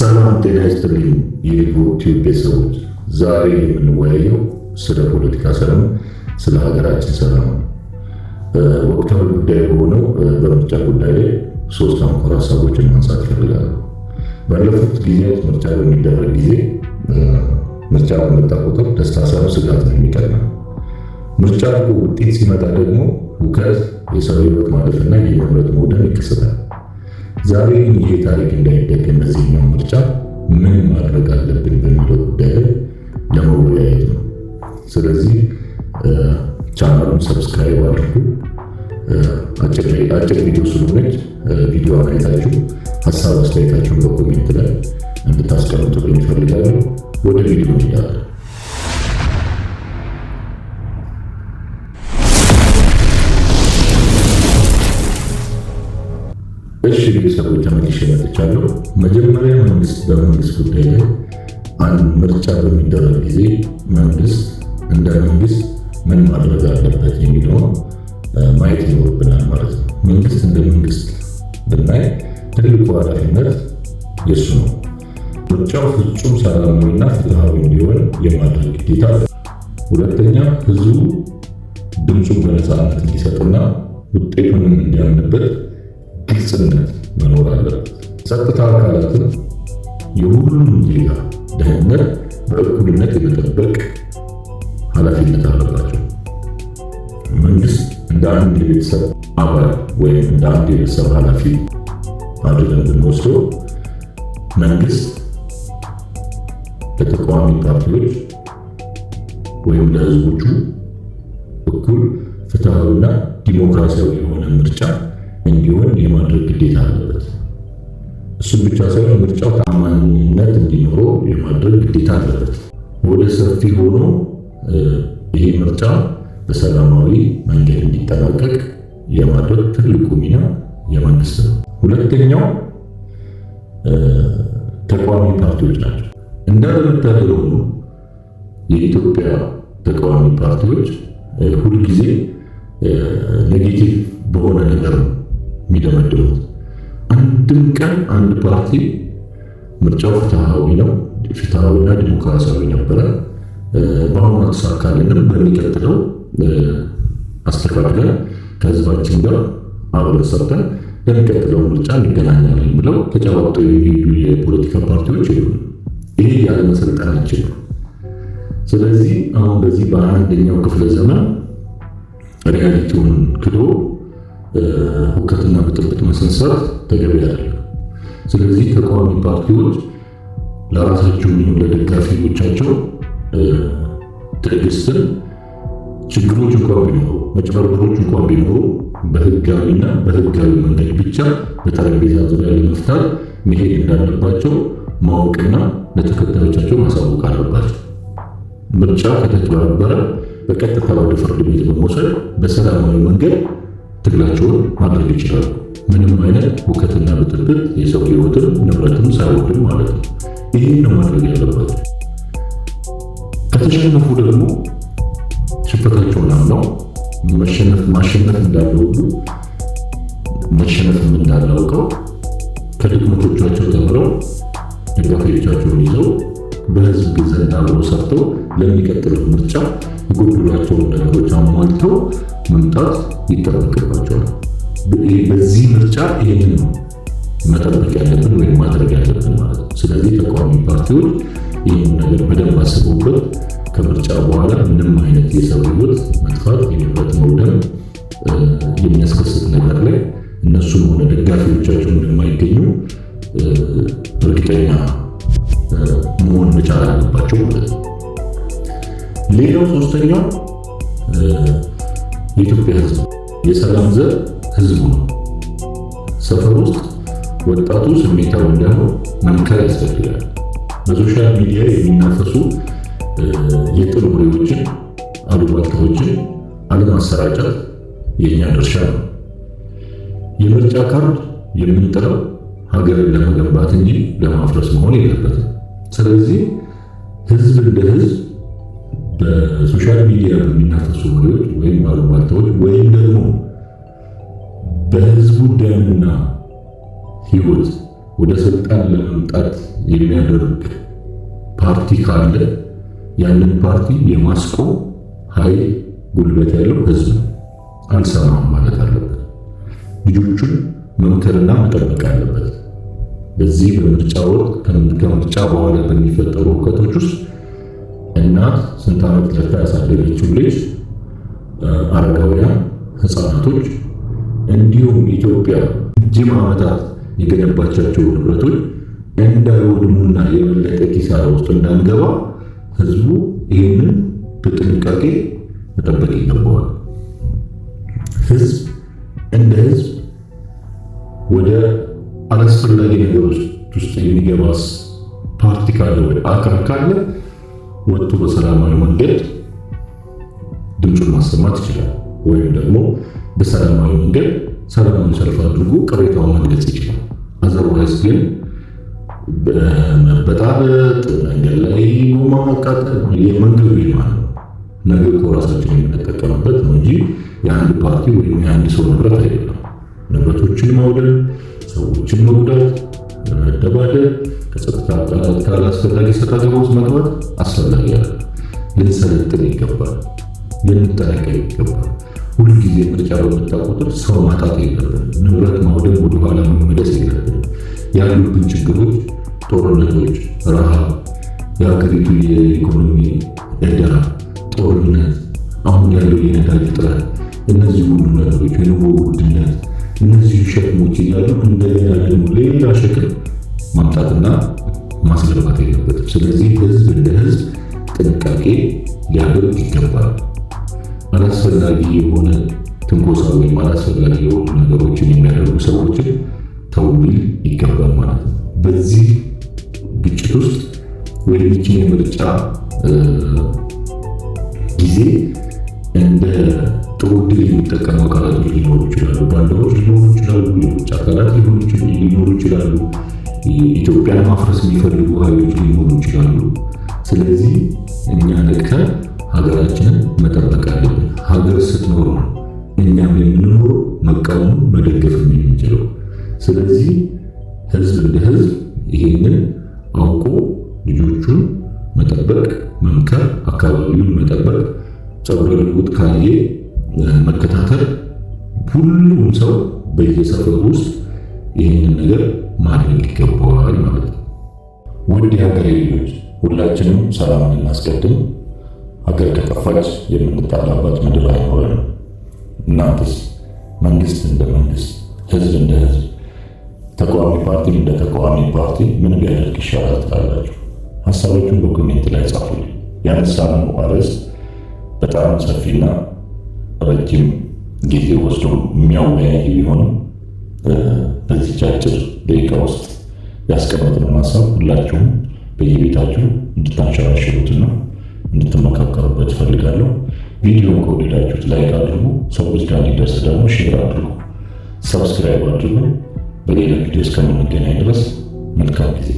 ሰላም ጤና ይስጥልኝ የሪፖርቲው ቤተሰቦች፣ ዛሬ የምንወያየው ስለ ፖለቲካ ሰላም፣ ስለ ሀገራችን ሰላም ወቅታዊ ጉዳይ በሆነው በምርጫ ጉዳይ ላይ ሶስት አንኳር ሀሳቦችን ማንሳት እፈልጋለሁ። ባለፉት ጊዜያት ምርጫ በሚደረግ ጊዜ ምርጫ በመጣ ቁጥር ደስታ ሳይሆን ስጋት ነው የሚቀድመው። ምርጫ ውጤት ሲመጣ ደግሞ ሁከት፣ የሰው ሕይወት ማለፍና የንብረት መውደም ይከሰታል። ዛሬ ይህ ታሪክ እንዳይደገም በዚህኛው ምርጫ ምን ማድረግ አለብን በሚለው ጉዳይ ላይ ለመወያየት ነው። ስለዚህ ቻናሉን ሰብስክራይብ አድርጉ። አጭር ቪዲዮ ስለሆነች ቪዲዮውን አይታችሁ ሀሳብ አስተያየታችሁን በኮሜንት ላይ እንድታስቀምጡልኝ እፈልጋለሁ። ወደ ቪዲዮ እንሄዳለን። እሺ ቤተሰቦች ተመልሼ መጥቻለሁ። መጀመሪያ በመንግስት ጉዳይ ላይ አንድ ምርጫ በሚደረግ ጊዜ መንግስት እንደ መንግስት ምን ማድረግ አለበት የሚለውን ማየት ይኖርብናል ማለት ነው። መንግስት እንደ መንግስት ብናይ ትልቁ ኃላፊነት የእሱ ነው። ምርጫው ፍጹም ሰላማዊና ፍትሃዊ እንዲሆን የማድረግ ግዴታ። ሁለተኛ ህዝቡ ድምፁን በነፃነት እንዲሰጥና ውጤቱንም እንዲያምንበት ግልጽነት መኖር አለበት። ጸጥታ አካላትን የሁሉም ዜጋ ደህንነት በእኩልነት የመጠበቅ ኃላፊነት አለባቸው። መንግስት እንደ አንድ የቤተሰብ አባል ወይም እንደ አንድ የቤተሰብ ኃላፊ አድርገን ብንወስደው መንግስት ለተቃዋሚ ፓርቲዎች ወይም ለህዝቦቹ እኩል ፍትሃዊና ዲሞክራሲያዊ የሆነ ምርጫ እንዲሆን የማድረግ ግዴታ አለበት። እሱም ብቻ ሳይሆን ምርጫው ታማኝነት እንዲኖረው የማድረግ ግዴታ አለበት። ወደ ሰፊ ሆኖ ይሄ ምርጫ በሰላማዊ መንገድ እንዲጠናቀቅ የማድረግ ትልቁ ሚና የመንግስት ነው። ሁለተኛው ተቃዋሚ ፓርቲዎች ናቸው። እንደምታደርጉ ሆኖ የኢትዮጵያ ተቃዋሚ ፓርቲዎች ሁልጊዜ ኔጌቲቭ በሆነ ነገር ነው የሚደመድሙት። አንድም ቀን አንድ ፓርቲ ምርጫው ፍትሃዊና ዲሞክራሲያዊ ነበረ፣ በአሁኑ አልተሳካልንም፣ በሚቀጥለው አስተካክለን ከህዝባችን ጋር አብረን ሰርተን ለሚቀጥለው ምርጫ እንገናኛለን ብለው ተጨባብጠው የሚሄዱ የፖለቲካ ፓርቲዎች የሉም። ይሄ ያለመሰልጠናችን ነው። ስለዚህ አሁን በዚህ በ21ኛው ክፍለ ዘመን ሪያሊቲውን ክዶ ሁከትና ብጥብጥ መሰንሰር ተገቢ አይደለም። ስለዚህ ተቃዋሚ ፓርቲዎች ለራሳቸው ይሁን ለደጋፊዎቻቸው ትዕግስትን፣ ችግሮች እንኳን ቢኖሩ መጭበርበሮች እንኳን ቢኖሩ በህጋዊ መንገድ ብቻ በጠረጴዛ ዙሪያ ለመፍታት መሄድ እንዳለባቸው ማወቅና ለተከታዮቻቸው ማሳወቅ አለባቸው። ምርጫ ከተጭበረበረ በቀጥታ ወደ ፍርድ ቤት በመውሰድ በሰላማዊ መንገድ ትግላቸውን ማድረግ ይችላሉ። ምንም አይነት ሁከትና ብጥብጥ የሰው ህይወትም ንብረትም ሳይወድም ማለት ነው። ይህን ነው ማድረግ ያለባቸው። ከተሸነፉ ደግሞ ሽንፈታቸውን አምነው ማሸነፍ እንዳለ ሁሉ መሸነፍም እንዳለ አውቀው ከድክመቶቻቸው ተምረው ደጋፊዎቻቸውን ይዘው በህዝብ ዘንድ አብረው ሰርተው ለሚቀጥለው ምርጫ የጎደሏቸውን ነገሮች አሟልተው መምጣት ይጠበቅባቸዋል። በዚህ ምርጫ ይህንን ነው መጠበቅ ያለብን ወይም ማድረግ ያለብን ማለት ነው። ስለዚህ ተቃዋሚ ፓርቲዎች ይህን ነገር በደንብ አስበውበት ከምርጫ በኋላ ምንም አይነት የሰው ህይወት መጥፋት፣ የንብረት መውደም የሚያስከስት ነገር ላይ እነሱም ሆነ ደጋፊዎቻቸው እንደማይገኙ እርግጠኛ መሆን መቻል አለባቸው ማለት ነው። ሌላው ሶስተኛው የኢትዮጵያ ህዝብ የሰላም ዘብ ህዝቡ ነው። ሰፈር ውስጥ ወጣቱ ስሜታዊ እንዳይሆን መምከር ያስፈልጋል። በሶሻል ሚዲያ የሚናፈሱ የጥል ወሬዎችን፣ አሉባልታዎችን አለማሰራጨት የኛ ድርሻ ነው። የምርጫ ካርድ የምንጥለው ሀገርን ለመገንባት እንጂ ለማፍረስ መሆን የለበትም። ስለዚህ ህዝብ እንደ ህዝብ በሶሻል ሚዲያ በሚናፈሱ ወሬዎች ወይም አሉባልታዎች ወይም ደግሞ በህዝቡ ደምና ህይወት ወደ ስልጣን ለመምጣት የሚያደርግ ፓርቲ ካለ ያንን ፓርቲ የማስቆም ኃይል ጉልበት ያለው ህዝብ ነው። አልሰማም ማለት አለበት። ልጆቹን መምከርና መጠበቅ አለበት። በዚህ በምርጫ ወቅት ከምርጫ በኋላ በሚፈጠሩ እውቀቶች ውስጥ እናት ስንት ዓመት ለፍታ ያሳደገችው ልጅ፣ አረጋውያን፣ ህፃናቶች እንዲሁም ኢትዮጵያ ረጅም ዓመታት የገነባቻቸው ንብረቶች እንዳይወድሙና የበለጠ ኪሳራ ውስጥ እንዳንገባ ህዝቡ ይህንን በጥንቃቄ መጠበቅ ይገባዋል። ህዝብ እንደ ህዝብ ወደ አላስፈላጊ ነገሮች ውስጥ የሚገባ ፓርቲ ካለ ወይ አካል ካለ ወጥቶ በሰላማዊ መንገድ ድምፁን ማሰማት ይችላል። ወይም ደግሞ በሰላማዊ መንገድ ሰላማዊ ሰልፍ አድርጎ ቅሬታውን መግለጽ ይችላል። አዘርዋይስ ግን በመበጣበጥ መንገድ ላይ ጎማ ማቃጠል የመንገዱ ማለት ነው። ነገ እኮ ራሳችን የምንጠቀምበት ነው እንጂ የአንድ ፓርቲ ወይም የአንድ ሰው ንብረት አይደለም። ንብረቶችን ማውደም፣ ሰዎችን መጉዳት፣ መደባደብ፣ ከጸጥታ አካላት ጋር አስፈላጊ ሰጣ ገባ ውስጥ መግባት አስፈላጊ አይደለም። ልንሰለጥን ይገባል፣ ልንጠነቀቅ ይገባል። ሁልጊዜ ምርጫ በመጣ ቁጥር ሰው ማጣት የለብን፣ ንብረት ማውደም፣ ወደኋላ መመለስ የለብን። ያሉብን ችግሮች፣ ጦርነቶች፣ ረሃብ፣ የሀገሪቱ የኢኮኖሚ ዕዳ፣ ጦርነት፣ አሁን ያለው የነዳጅ እጥረት፣ እነዚህ ሁሉ ነገሮች፣ የኑሮ ውድነት፣ እነዚህ ሸክሞች እያሉ እንደገና ደግሞ ሌላ ሸክም ማምጣትና ማስገባት የለበትም። ስለዚህ ህዝብ እንደ ህዝብ ጥንቃቄ ሊያደርግ ይገባል። አላስፈላጊ የሆነ ትንኮሳ ወይም አላስፈላጊ የሆኑ ነገሮችን የሚያደርጉ ሰዎችን ተው ሊል ይገባል ማለት ነው። በዚህ ግጭት ውስጥ ወይም ይህችን የምርጫ ጊዜ እንደ ጥሩ ዕድል የሚጠቀሙ አካላቶች ሊኖሩ ይችላሉ። ባንዳዎች ሊኖሩ ይችላሉ። የውጭ አካላት ሊኖሩ ይችላሉ። ኢትዮጵያን ማፍረስ የሚፈልጉ ኃይሎች ሊኖሩ ይችላሉ። ስለዚህ እኛ ነቅተን ሀገራችንን መጠበቅ አለብን። ሀገር ስትኖር ነው እኛም የምንኖረው መቃወም መደገፍ የምንችለው። ስለዚህ ህዝብ እንደ ህዝብ ይሄንን አውቆ ልጆቹን መጠበቅ፣ መምከር፣ አካባቢውን መጠበቅ፣ ጸጉረ ልውጥ ካየ መከታተል፣ ሁሉም ሰው በየሰፈሩ ውስጥ ይህንን ነገር ማድረግ ይገባዋል ማለት ነው። ውድ የሀገሬ ልጆች ሁላችንም ሰላምን እናስቀድም። ሀገር ከጠፋች የምንጣላባት ምድር አይኖረንም። እናንተስ መንግስት እንደ መንግስት፣ ህዝብ እንደ ህዝብ፣ ተቃዋሚ ፓርቲ እንደ ተቃዋሚ ፓርቲ ምን ቢያደርግ ይሻላል ትላላችሁ? ሀሳቦቹን በኮሜንት ላይ ጻፉልኝ። ያነሳነው አርዕስት በጣም ሰፊና ረጅም ጊዜ ወስዶ የሚያወያይ ቢሆንም በዚህ አጭር ደቂቃ ውስጥ ያስቀመጥነውን ሀሳብ ሁላችሁም በየቤታችሁ እንድታንሸራሽሩትና እንድትመካከሩበት እፈልጋለሁ። ቪዲዮን ከወደዳችሁት ላይክ አድርጉ። ሰዎች ጋር እንዲደርስ ደግሞ ሼር አድርጉ፣ ሰብስክራይብ አድርጉ። በሌላ ቪዲዮ እስከምንገናኝ ድረስ መልካም ጊዜ